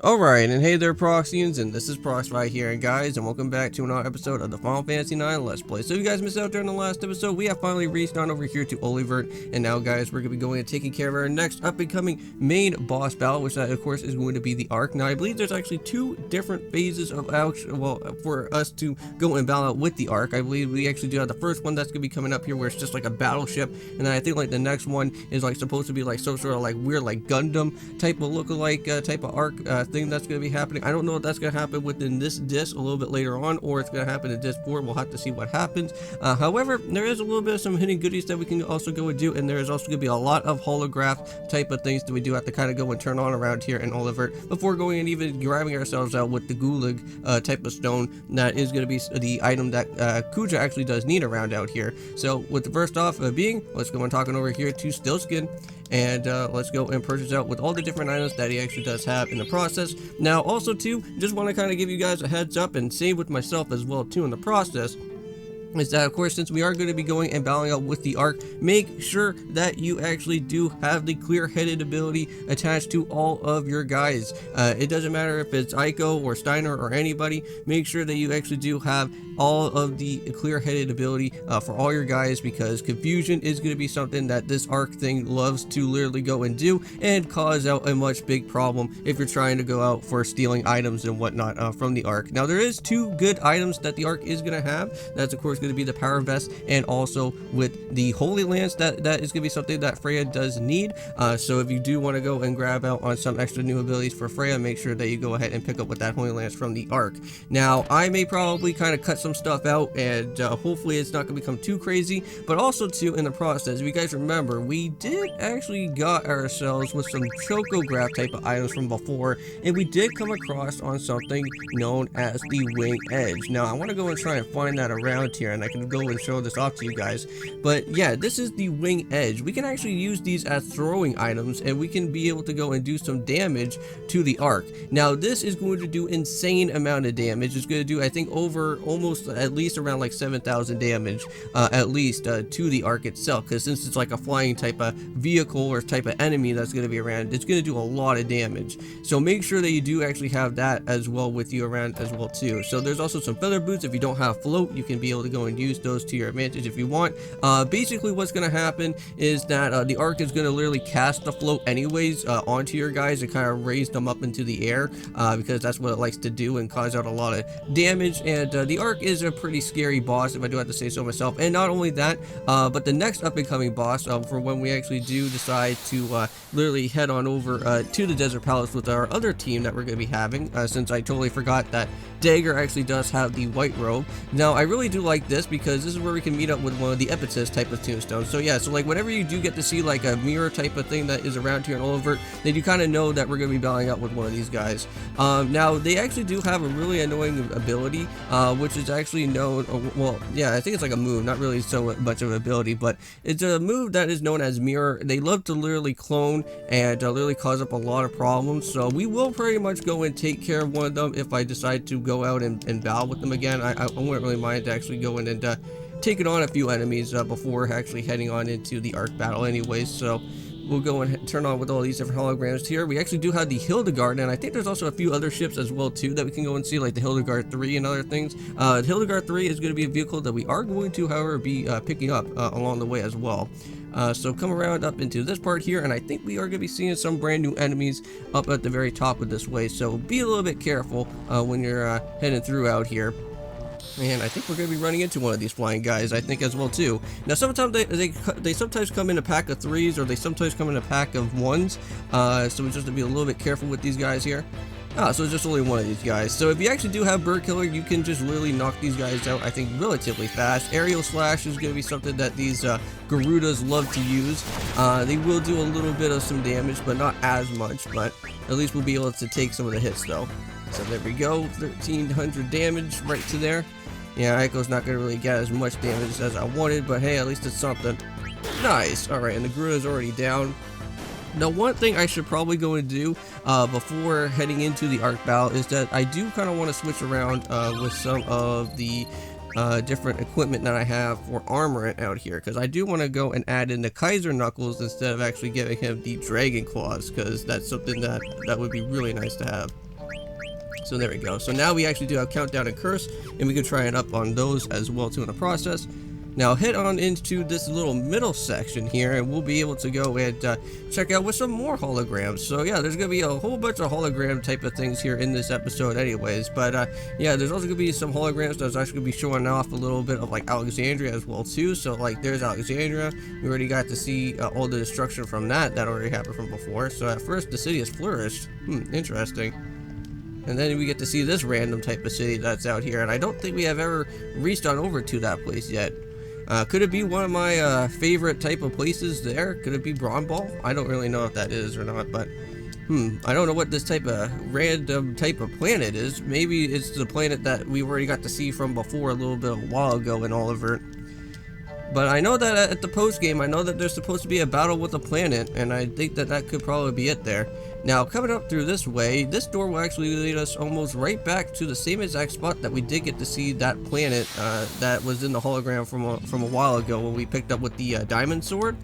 Alright, and hey there Proxyians, and this is Proxify here, and guys, and welcome back to another episode of the Final Fantasy IX Let's Play. So if you guys missed out during the last episode, we have finally reached on over here to Olivert, and now guys, we're going to be going and taking care of our next up-and-coming main boss battle, which that, of course, is going to be the Ark. Now, I believe there's actually two different phases of, for us to go and battle out with the Ark. I believe we actually do have the first one that's going to be coming up here, where it's just like a battleship, and then I think like the next one is like supposed to be like some sort of like weird like Gundam type of look-alike type of Ark thing that's going to be happening. I don't know if that's going to happen within this disc a little bit later on, or it's going to happen in disc 4. We'll have to see what happens. However, there is a little bit of some hidden goodies that we can also go and do, and there is also going to be a lot of holograph type of things that we do have to kind of go and turn on around here in Olivert before going and even grabbing ourselves out with the Gulug type of stone that is going to be the item that Kuja actually does need around out here. So with the first off being, let's go and talking over here to Stillskin, and let's go and purchase out with all the different items that he actually does have in the process. Now also too, just want to kind of give you guys a heads up and save with myself as well too in the process, is that of course since we are going to be going and battling out with the Ark, make sure that you actually do have the clear-headed ability attached to all of your guys. It doesn't matter if it's Aiko or Steiner or anybody, make sure that you actually do have all of the clear-headed ability for all your guys, because confusion is going to be something that this Ark thing loves to literally go and do and cause out a much big problem if you're trying to go out for stealing items and whatnot from the Ark. Now there is two good items that the Ark is going to have. That's of course going to be the power vest, and also with the Holy Lance, that is going to be something that Freya does need. So if you do want to go and grab out on some extra new abilities for Freya, make sure that you go ahead and pick up with that Holy Lance from the Ark. Now I may probably kind of cut some stuff out, and hopefully it's not going to become too crazy, but also too in the process, if you guys remember, we did actually got ourselves with some chocograph type of items from before, and we did come across on something known as the Wing Edge. Now I want to go and try and find that around here, and I can go and show this off to you guys. But yeah, this is the Wing Edge. We can actually use these as throwing items, and we can be able to go and do some damage to the Ark. Now this is going to do insane amount of damage. It's going to do, I think, over almost at least around like 7,000 damage at least to the Ark itself, because since it's like a flying type of vehicle or type of enemy that's going to be around, it's going to do a lot of damage. So make sure that you do actually have that as well with you around as well too. So there's also some feather boots. If you don't have float, you can be able to go and use those to your advantage if you want. Basically what's going to happen is that the Ark is going to literally cast the float anyways onto your guys and kind of raise them up into the air, because that's what it likes to do and cause out a lot of damage. And the Ark is a pretty scary boss, if I do have to say so myself. And not only that, but the next up and coming boss for when we actually do decide to literally head on over to the Desert Palace with our other team that we're going to be having, since I totally forgot that Dagger actually does have the white robe. Now I really do like this because this is where we can meet up with one of the epithets type of tombstones. So yeah, so like whenever you do get to see like a mirror type of thing that is around here in Olivert, then you kind of know that we're going to be battling out with one of these guys. Now they actually do have a really annoying ability, which is actually known, well yeah, I think it's like a move, not really so much of an ability, but it's a move that is known as mirror. They love to literally clone and literally cause up a lot of problems, so we will pretty much go and take care of one of them if I decide to go out and battle with them again. I wouldn't really mind to actually go in and taking on a few enemies before actually heading on into the Ark battle anyways. So we'll go and turn on with all these different holograms here. We actually do have the Hildegard, and I think there's also a few other ships as well too that we can go and see, like the Hildegard 3 and other things. The Hildegard 3 is going to be a vehicle that we are going to, however, be picking up along the way as well. So come around up into this part here, and I think we are going to be seeing some brand new enemies up at the very top of this way, so be a little bit careful when you're heading through out here. And I think we're going to be running into one of these flying guys, I think, as well too. Now sometimes they sometimes come in a pack of 3s, or they sometimes come in a pack of 1s, so we just have to be a little bit careful with these guys here. So it's just only one of these guys. So if you actually do have Bird Killer, you can just literally knock these guys out, I think, relatively fast. Aerial Slash is going to be something that these Garudas love to use. They will do a little bit of some damage, but not as much, but at least we'll be able to take some of the hits though. So there we go, 1,300 damage right to there. Yeah, Aiko's not going to really get as much damage as I wanted, but hey, at least it's something. Nice! Alright, and the Garuda's already down. Now one thing I should probably go and do before heading into the Ark battle is that I do kind of want to switch around with some of the different equipment that I have for armor out here, because I do want to go and add in the Kaiser Knuckles instead of actually giving him the Dragon Claws, because that's something that would be really nice to have. So there we go. So now we actually do have countdown and curse, and we can try it up on those as well too in the process. Now head on into this little middle section here, and we'll be able to go and check out with some more holograms. So yeah, there's gonna be a whole bunch of hologram type of things here in this episode anyways, but yeah, there's also gonna be some holograms that's actually gonna be showing off a little bit of like Alexandria as well too. So like there's Alexandria, we already got to see all the destruction from that already happened from before. So at first the city has flourished. Interesting. And then we get to see this random type of city that's out here, and I don't think we have ever reached on over to that place yet. Could it be one of my favorite type of places there? Could it be Bronball? I don't really know if that is or not, but I don't know what this type of random type of planet is. Maybe it's the planet that we already got to see from before a little bit a while ago in Oliver. But I know that at the post game, I know that there's supposed to be a battle with a planet, and I think that that could probably be it there. Now, coming up through this way, this door will actually lead us almost right back to the same exact spot that we did get to see that planet that was in the hologram from a while ago when we picked up with the diamond sword.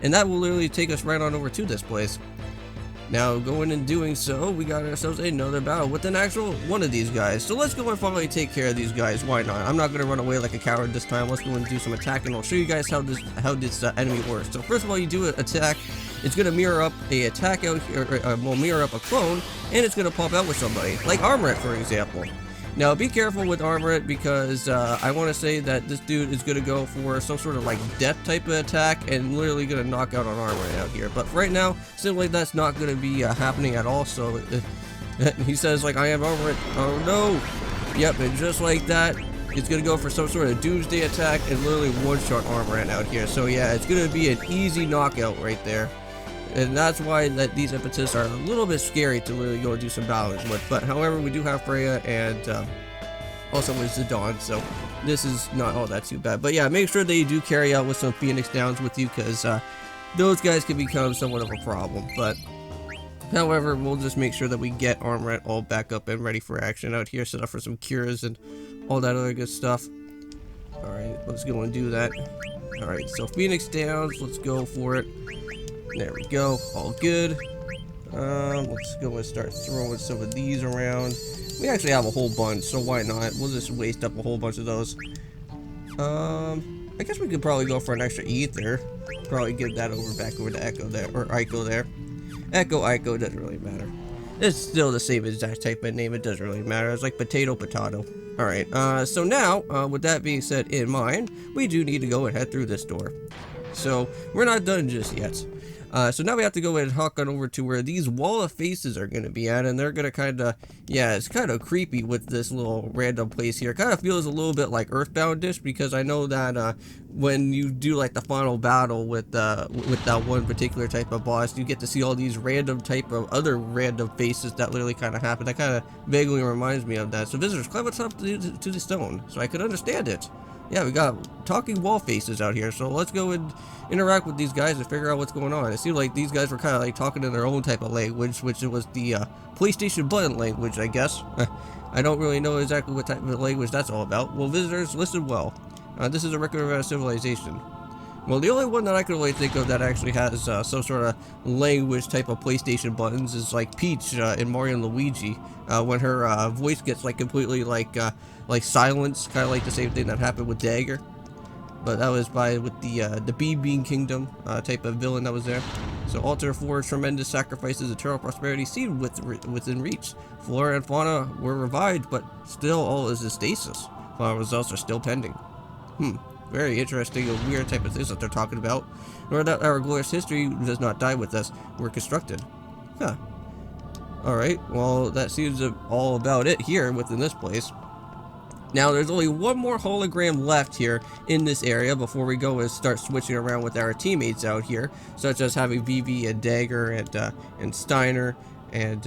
And that will literally take us right on over to this place. Now, going and doing so, we got ourselves another battle with an actual one of these guys. So let's go and finally take care of these guys. Why not? I'm not going to run away like a coward this time. Let's go and do some attacking. I'll show you guys how this enemy works. So first of all, you do an attack. It's going to mirror up a attack out here, will mirror up a clone, and it's going to pop out with somebody, like Armoret, for example. Now, be careful with Armoret because I want to say that this dude is going to go for some sort of like death type of attack and literally going to knock out on Armoret out here. But right now, simply that's not going to be happening at all. So he says like, I am Armoret. Oh no. Yep, and just like that, it's going to go for some sort of doomsday attack and literally one-shot Armoret out here. So yeah, it's going to be an easy knockout right there. And that's why that these impetus are a little bit scary to really go and do some battles with. But however, we do have Freya and also with Zidane, so this is not all that too bad. But yeah, make sure that you do carry out with some Phoenix Downs with you, because those guys can become somewhat of a problem. But however, we'll just make sure that we get Armoret all back up and ready for action out here, set up for some cures and all that other good stuff. Alright, let's go and do that. Alright, so Phoenix Downs, let's go for it. There we go, all good. Let's go and start throwing some of these around. We actually have a whole bunch, so why not? We'll just waste up a whole bunch of those. I guess we could probably go for an extra ether. Probably give that back over to Echo there, or Ico there. Echo, Ico, doesn't really matter. It's still the same exact type of name, it doesn't really matter. It's like potato, potato. Alright, so now, with that being said in mind, we do need to go and head through this door. So, we're not done just yet. So now we have to go and hawk on over to where these wall of faces are going to be at, and they're going to kind of, yeah, it's kind of creepy with this little random place here. It kind of feels a little bit like Earthbound-ish, because I know that when you do like the final battle with that one particular type of boss, you get to see all these random type of other random faces that literally kind of happen. That kind of vaguely reminds me of that. So visitors, climb up to the stone so I could understand it. Yeah, we got talking wall faces out here, so let's go and interact with these guys and figure out what's going on. It seemed like these guys were kind of like talking in their own type of language, which was the PlayStation button language, I guess. I don't really know exactly what type of language that's all about. Well, visitors, listen well. This is a record of our civilization. Well, the only one that I can really think of that actually has some sort of language type of PlayStation buttons is like Peach in Mario and Luigi, when her voice gets like completely like silenced, kind of like the same thing that happened with Dagger. But that was with the Bean Kingdom type of villain that was there. So altar for tremendous sacrifices, eternal prosperity seemed within reach. Flora and fauna were revived, but still all is in stasis. Final results are still pending. Very interesting and weird type of things that they're talking about. Nor that our glorious history does not die with us. We're constructed. Huh. Alright, well that seems all about it here within this place. Now there's only one more hologram left here in this area before we go and start switching around with our teammates out here, such as having Vivi and Dagger and Steiner and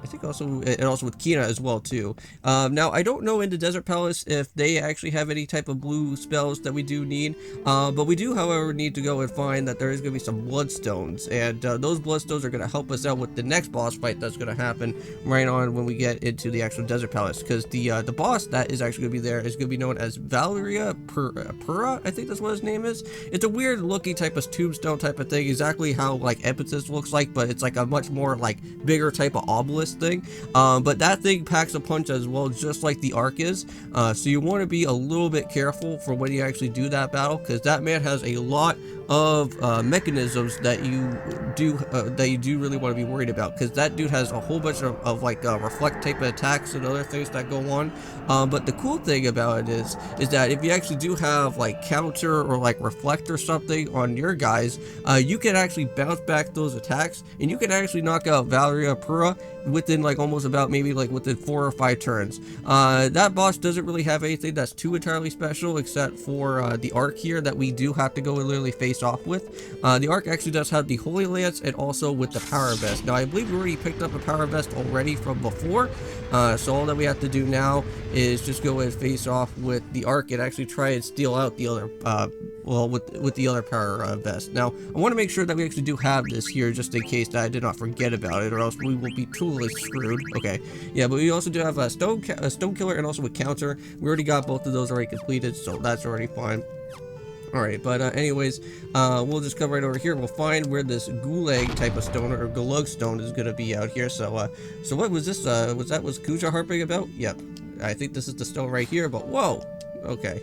I think also with Kina as well too. Now I don't know in the Desert Palace if they actually have any type of blue spells that we do need, but we do however need to go and find that there is going to be some bloodstones, and those bloodstones are going to help us out with the next boss fight that's going to happen right on when we get into the actual Desert Palace, because the boss that is actually going to be there is going to be known as Valeria Pura, I think that's what his name is. It's a weird looking type of tombstone type of thing, exactly how like Epicus looks like, but it's like a much more like bigger type of obelisk this thing. But that thing packs a punch as well, just like the Arc is. So you want to be a little bit careful for when you actually do that battle, because that man has a lot of mechanisms that you do really want to be worried about, because that dude has a whole bunch of like reflect type of attacks and other things that go on. But the cool thing about it is that if you actually do have like counter or like reflect or something on your guys, you can actually bounce back those attacks, and you can actually knock out Valeria Pura within like almost about maybe like within 4 or 5 turns. That boss doesn't really have anything that's too entirely special, except for the Arc here that we do have to go and literally face off with. The Arc actually does have the Holy Lance and also with the Power Vest. Now I believe we already picked up a Power Vest already from before, so all that we have to do now is just go and face off with the Arc and actually try and steal out the other with the other Power Vest. Now I want to make sure that we actually do have this here, just in case that I did not forget about it, or else we will be totally screwed. Okay, yeah, but we also do have a Stone Killer and also a Counter. We already got both of those already completed, so that's already fine. Alright, but anyways, we'll just come right over here. We'll find where this Gulug type of stone, or Gulug Stone, is gonna be out here. So so what was this? Was Kuja harping about? Yep, I think this is the stone right here, but whoa, okay.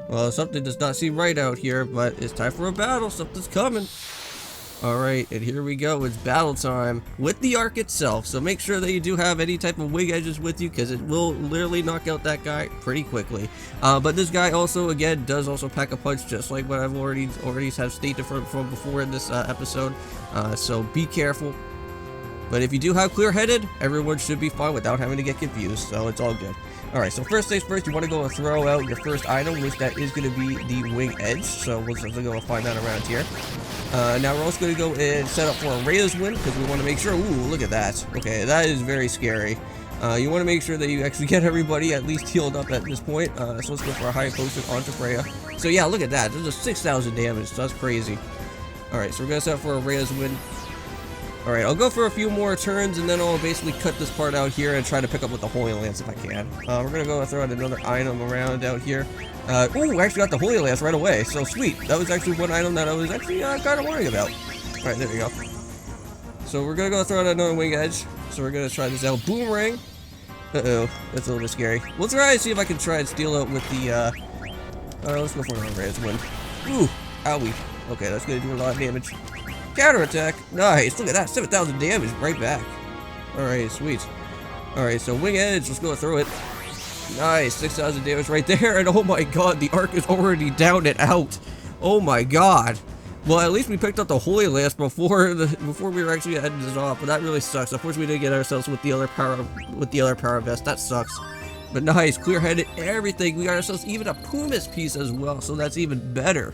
Well, something does not seem right out here, but it's time for a battle. Something's coming. Alright, and here we go. It's battle time with the Arc itself. So make sure that you do have any type of wing edges with you, because it will literally knock out that guy pretty quickly. But this guy also, again, does also pack a punch, just like what I've already have stated from before in this episode. So be careful. But if you do have clear-headed, everyone should be fine without having to get confused, so it's all good. Alright, so first things first, you want to go and throw out your first item, which that is going to be the Wing Edge. So we'll just go and find that around here. Now we're also going to go and set up for a Rhea's Wind, because we want to make sure, ooh, look at that. Okay, that is very scary. You want to make sure that you actually get everybody at least healed up at this point. So let's go for a high potion onto Freya. So yeah, look at that. There's a 6,000 damage, so that's crazy. Alright, so we're going to set up for a Rhea's Wind. Alright, I'll go for a few more turns, and then I'll basically cut this part out here and try to pick up with the Holy Lance if I can. We're going to go and throw out another item around out here. Ooh, I actually got the Holy Lance right away, so sweet. That was actually one item that I was actually kind of worrying about. Alright, there we go. So we're going to go throw out another Wing Edge. So we're going to try this out. Boomerang. Uh-oh, that's a little bit scary. We'll try and see if I can try and steal out with the, let's go for another Rhea's Wind. Ooh, owie. Okay, that's going to do a lot of damage. Counterattack. Nice. Look at that. 7,000 damage right back. Alright, sweet. Alright, so Wing Edge. Let's go through it. Nice. 6,000 damage right there. And oh my god, the Arc is already down and out. Oh my god. Well, at least we picked up the Holy Lance before we were actually heading this off. But that really sucks. Unfortunately, we didn't get ourselves with the other power vest. That sucks. But nice. Clear-headed. Everything. We got ourselves even a Pumice piece as well. So that's even better.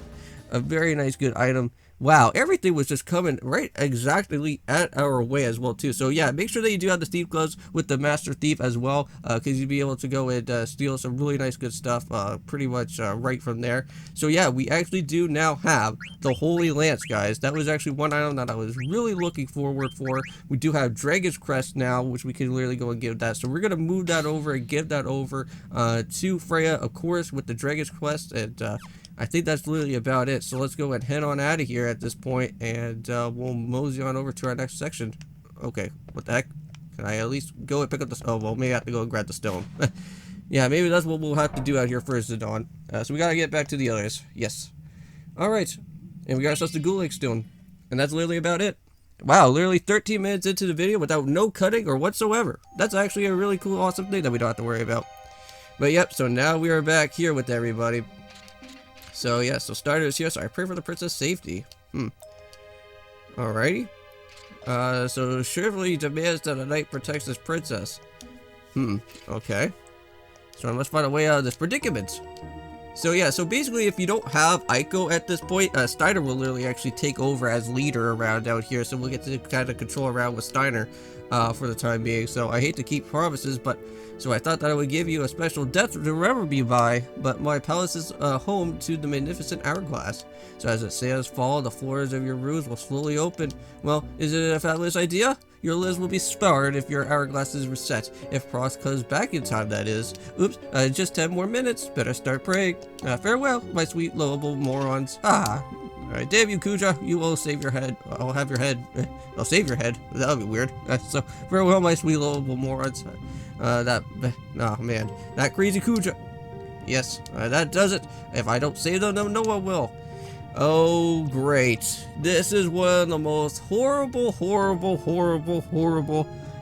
A very nice, good item. Wow, everything was just coming right exactly at our way as well too. So yeah, make sure that you do have the Thief Gloves with the Master Thief as well, because you'll be able to go and steal some really nice good stuff pretty much right from there. So yeah, we actually do now have the Holy Lance, guys. That was actually one item that I was really looking forward for. We do have Dragon's Crest now, which we can literally go and give that. So we're going to move that over and give that over to Freya, of course, with the Dragon's Quest, and I think that's literally about it. So let's go and head on out of here at this point, and we'll mosey on over to our next section. Okay, what the heck? Can I at least go and pick up the... Oh, well, maybe I have to go and grab the stone. Yeah, maybe that's what we'll have to do out here first, Zidane. So we gotta get back to the others. Yes. Alright. And we got ourselves the Gulug Stone. And that's literally about it. Wow, literally 13 minutes into the video without no cutting or whatsoever. That's actually a really cool, awesome thing that we don't have to worry about. But yep, so now we are back here with everybody. So yeah, so starters here. So I pray for the princess' safety. Alrighty. So chivalry demands that a knight protects his princess. Okay. So I must find a way out of this predicament. So yeah, so basically if you don't have Aiko at this point, Steiner will literally actually take over as leader around out here. So we'll get to kind of control around with Steiner for the time being. So I hate to keep promises, but so I thought that I would give you a special death to remember me by, but my palace is home to the magnificent hourglass. So as it sands fall, the floors of your rooms will slowly open. Well, is it a fabulous idea? Your lives will be spared if your hourglass is reset. If Prox comes back in time, that is. Oops, just 10 more minutes. Better start praying. Farewell, my sweet, lovable morons. Alright, damn you, Kuja. You will save your head. I'll have your head. I'll save your head. That would be weird. So, farewell, my sweet little morons. Oh man. That crazy Kuja. Yes, that does it. If I don't save them, no one will. Oh, great. This is one of the most horrible,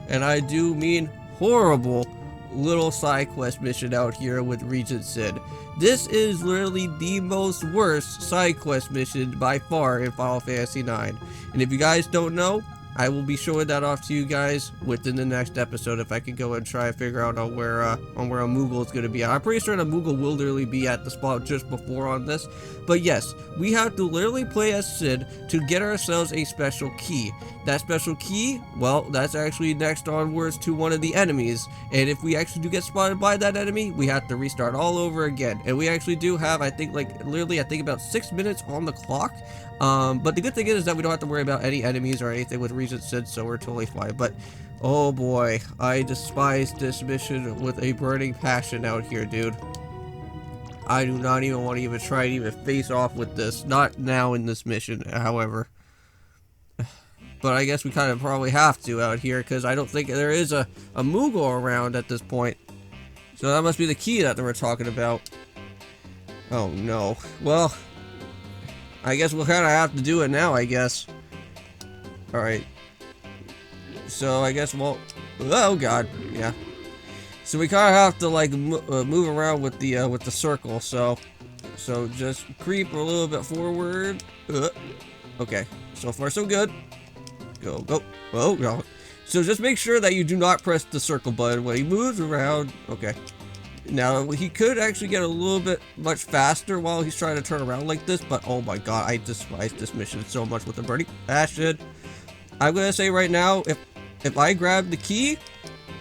and I do mean horrible, little side quest mission out here with Regent Cid. This is literally the most worst side quest mission by far in Final Fantasy IX. And if you guys don't know, I will be showing that off to you guys within the next episode if I can go and try and figure out on where a Moogle is going to be at. I'm pretty sure a Moogle will literally be at the spot just before on this. But yes, we have to literally play as Cid to get ourselves a special key. That special key, well, that's actually next onwards to one of the enemies. And if we actually do get spotted by that enemy, we have to restart all over again. And we actually do have, I think about 6 minutes on the clock. But the good thing is that we don't have to worry about any enemies or anything with Regent Cid, so we're totally fine. But, oh boy, I despise this mission with a burning passion out here, dude. I do not even want to even try to even face off with this. Not now in this mission, however. But I guess we kind of probably have to out here, because I don't think there is a Moogle around at this point. So that must be the key that we're talking about. Oh no. Well, I guess we'll kind of have to do it now, I guess. Alright. So, I guess, well... Oh, God. Yeah. So, we kind of have to, like, move around with the circle, so just creep a little bit forward. Okay. So far, so good. Go, go. Oh, no. So, just make sure that you do not press the circle button when he moves around. Okay. Now, he could actually get a little bit much faster while he's trying to turn around like this, but oh my god, I despise this mission so much with the burning passion. I'm gonna say right now, if I grab the key,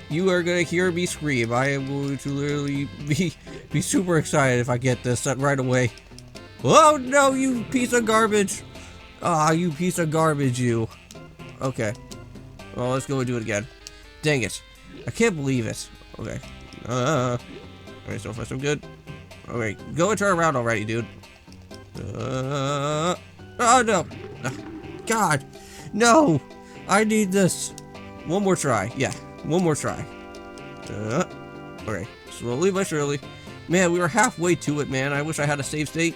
you are gonna hear me scream. I am going to literally be super excited if I get this right away. Oh no, you piece of garbage! Ah, you piece of garbage, you. Okay. Well, let's go and do it again. Dang it. I can't believe it. Okay. Alright, so far so good. Okay, go and turn around already, dude. Oh no! God! No! I need this! One more try. Yeah, one more try. Okay, slowly but surely. Man, we were halfway to it, man. I wish I had a save state.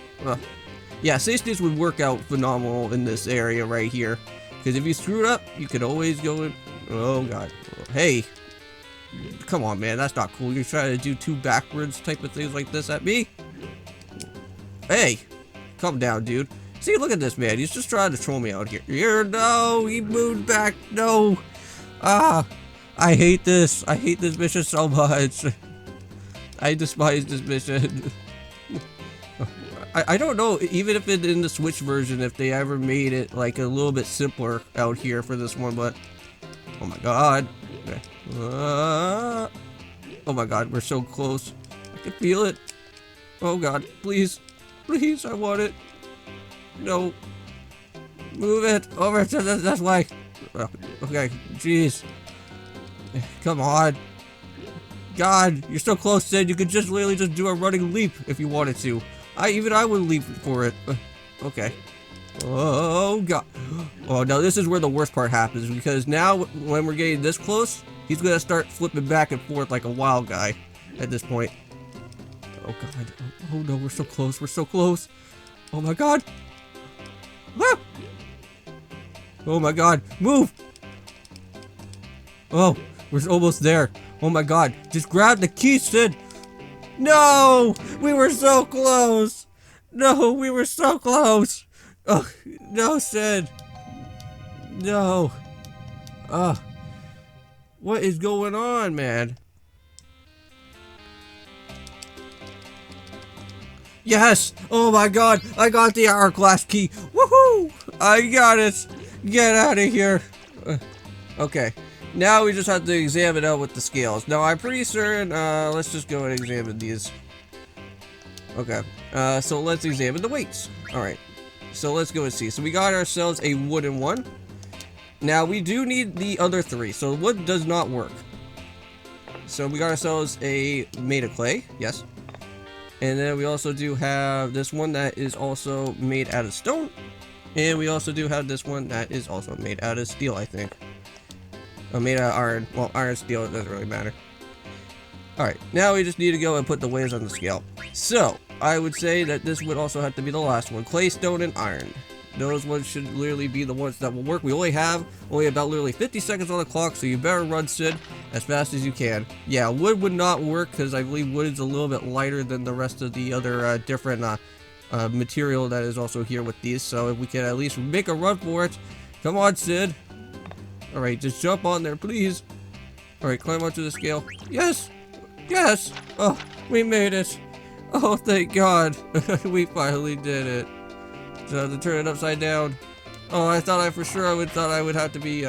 Yeah, save states would work out phenomenal in this area right here. Because if you screw it up, you could always go in... Oh god. Hey! Come on, man, that's not cool. You're trying to do two backwards type of things like this at me? Hey! Calm down, dude. See, look at this, man. He's just trying to troll me out here. No! He moved back! No! Ah! I hate this. I hate this mission so much. I despise this mission. I don't know, even if in the Switch version, if they ever made it, like, a little bit simpler out here for this one, but... Oh my god. Okay. Oh my god, we're so close. I can feel it. Oh god, please. Please, I want it. No. Move it over to this way. Okay, jeez. Come on. God, you're so close, Cid. You could just literally just do a running leap if you wanted to. Even I would leap for it. Okay. Oh god. Oh no, this is where the worst part happens, because now when we're getting this close, he's gonna start flipping back and forth like a wild guy at this point. Oh god. Oh no, we're so close. We're so close. Oh my god. Ah! Oh my god. Move. Oh, we're almost there. Oh my god. Just grab the key, Cid. No! We were so close. No, we were so close. Oh, no, Cid. No. What is going on, man? Yes! Oh my god, I got the hourglass key. Woohoo! I got it. Get out of here. Okay. Now we just have to examine out with the scales. Now I'm pretty certain, let's just go and examine these. Okay. So let's examine the weights. Alright. So let's go and see. So we got ourselves a wooden one. Now we do need the other three. So wood does not work. So we got ourselves a made of clay. Yes. And then we also do have this one that is also made out of stone. And we also do have this one that is also made out of steel, I think. Made out of iron. Well, iron, steel, it doesn't really matter. Alright, now we just need to go and put the weights on the scale. So, I would say that this would also have to be the last one. Clay, stone, and iron. Those ones should literally be the ones that will work. We only have about literally 50 seconds on the clock, so you better run, Cid, as fast as you can. Yeah, wood would not work, because I believe wood is a little bit lighter than the rest of the other different material that is also here with these. So if we can at least make a run for it. Come on, Cid. Alright, just jump on there, please. Alright, climb onto the scale. Yes! Yes! Oh, we made it. Oh, thank God. We finally did it. So I have to turn it upside down. Oh, I thought I would have to be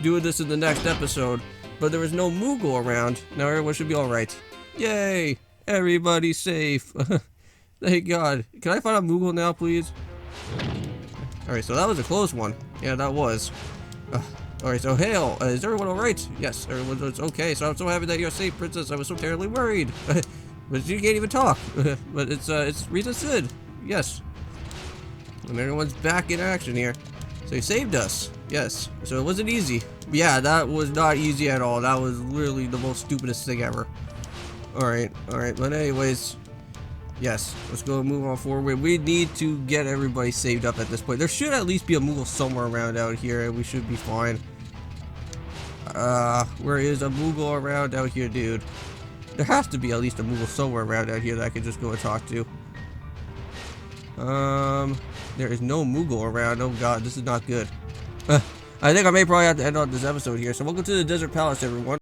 doing this in the next episode. But there was no Moogle around. Now everyone should be alright. Yay! Everybody's safe. Thank God. Can I find a Moogle now, please? Alright, so that was a close one. Yeah, that was. Alright, so hail. Is everyone alright? Yes, everyone's okay. So I'm so happy that you're safe, Princess. I was so terribly worried. But you can't even talk. But it's Rita Cid. Yes. And everyone's back in action here. So he saved us. Yes. So it wasn't easy. Yeah, that was not easy at all. That was literally the most stupidest thing ever. Alright, alright. But anyways, yes. Let's go and move on forward. We need to get everybody saved up at this point. There should at least be a Moogle somewhere around out here, and we should be fine. Where is a Moogle around out here, dude? There has to be at least a Moogle somewhere around out here that I can just go and talk to. There is no Moogle around. Oh God, this is not good. I think I may probably have to end on this episode here. So welcome to the Desert Palace, everyone.